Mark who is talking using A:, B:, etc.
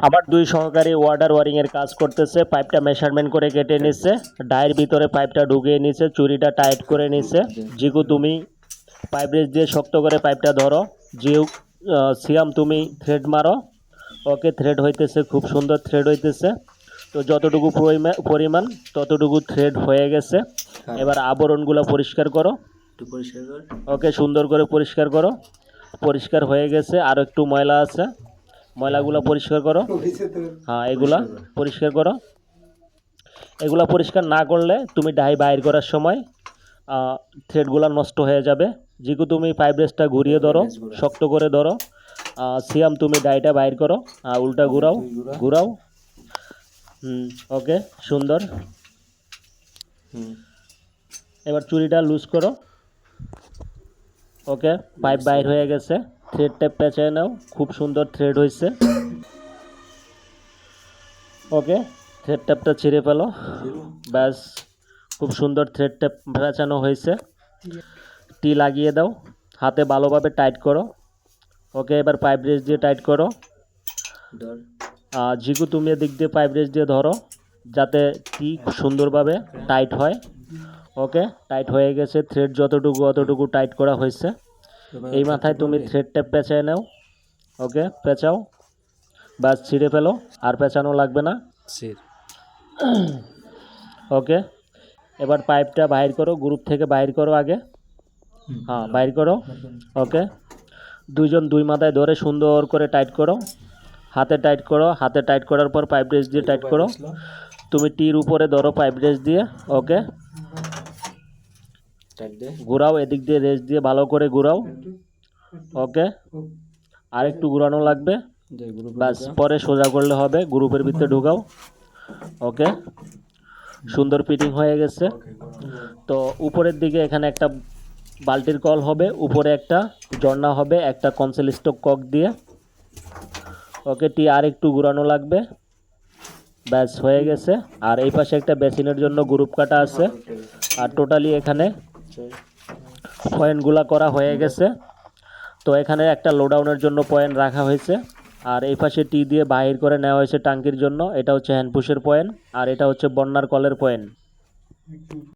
A: আমার দুই সহকারী ওয়াটার ওয়ারিংয়ের কাজ করতেছে। পাইপটা মেজারমেন্ট করে কেটে নিচ্ছে, ডায়ের ভিতরে পাইপটা ঢুকিয়ে নিচ্ছে, চুরিটা টাইট করে নিচ্ছে। জিকু তুমি পাইপ রেস দিয়ে শক্ত করে পাইপটা ধরো। জিও সিয়াম তুমি থ্রেড মারো। ওকে, থ্রেড হইতেছে, খুব সুন্দর থ্রেড হইতেছে। তো যতটুকু পরিমাণ ততটুকু থ্রেড হয়ে গেছে। এবার আবরণগুলো পরিষ্কার করো। ওকে, সুন্দর করে পরিষ্কার করো। পরিষ্কার হয়ে গেছে, আর একটু ময়লা আছে, ময়লাগুলো পরিষ্কার করো। হ্যাঁ, এগুলা পরিষ্কার করো। এগুলা পরিষ্কার না করলে তুমি ডাই বাইর করার সময় থ্রেডগুলো নষ্ট হয়ে যাবে। জিকু তুমি পাইপ রেসটা ঘুরিয়ে ধরো, শক্ত করে ধরো। সিয়াম তুমি ডাইটা বাইর করো, উল্টা ঘুরাও, ঘুরাও। ওকে, সুন্দর। এবার চুরিটা লুজ করো। ওকে, পাইপ বাইর হয়ে গেছে। থ্রেড টেপ পেঁচায় নাও, খুব সুন্দর থ্রেড হয়েছে। ওকে, থ্রেড টেপটা ছিঁড়ে ফেলো। ব্যাস, খুব সুন্দর থ্রেড টেপ পেঁচানো হয়েছে। টি লাগিয়ে দাও, হাতে ভালোভাবে টাইট করো। ওকে, এবার পাইপ রেস দিয়ে টাইট করো। জিকু তুমি এদিক দিয়ে পাইপ রেস দিয়ে ধরো, যাতে টি সুন্দরভাবে টাইট হয়। ওকে, টাইট হয়ে গেছে। থ্রেড যতটুকু অতটুকু টাইট করা হয়েছে। এই মাথায় তুমি থ্রেড টেপ পেঁচায় নাও। ওকে, পেঁচাও। ব্যাস, ছিঁড়ে ফেলো, আর পেঁচানো লাগবে না। ওকে, এবার পাইপটা বাইর করো, গ্রুপ থেকে বাইর করো আগে। হ্যাঁ, বাইর করো। ওকে, দুইজন দুই মাথায় ধরে সুন্দর করে টাইট করো। হাতে টাইট করো। হাতে টাইট করার পর পাইপ রেস দিয়ে টাইট করো। তুমি টির উপরে ধরো পাইপ রেস দিয়ে। ওকে, ঘুরাও, এদিক দিয়ে রেস দিয়ে ভালো করে ঘুরাও। ওকে, আর একটু ঘুরানো লাগবে। ব্যাস, পরে সোজা করলে হবে। গ্রুপের ভিতরে ঢুকাও। ওকে, সুন্দর ফিটিং হয়ে গেছে। তো উপরের দিকে এখানে একটা বালতির কল হবে, উপরে একটা ঝর্ণা হবে একটা কনসেল স্টক কক দিয়ে। ওকে, টি আর একটু ঘুরানো লাগবে। ব্যাস, হয়ে গেছে। আর এই পাশে একটা বেসিনের জন্য গ্রুপ কাটা আছে। আর টোটালি এখানে পয়েন্টগুলা করা হয়ে গেছে। তো এখানে একটা লোডাউনের জন্য পয়েন্ট রাখা হয়েছে। আর এই পাশে টি দিয়ে বাহির করে নেওয়া হয়েছে টাঙ্কির জন্য। এটা হচ্ছে হ্যান্ডপুশের পয়েন্ট, আর এটা হচ্ছে বন্যার কলের পয়েন্ট।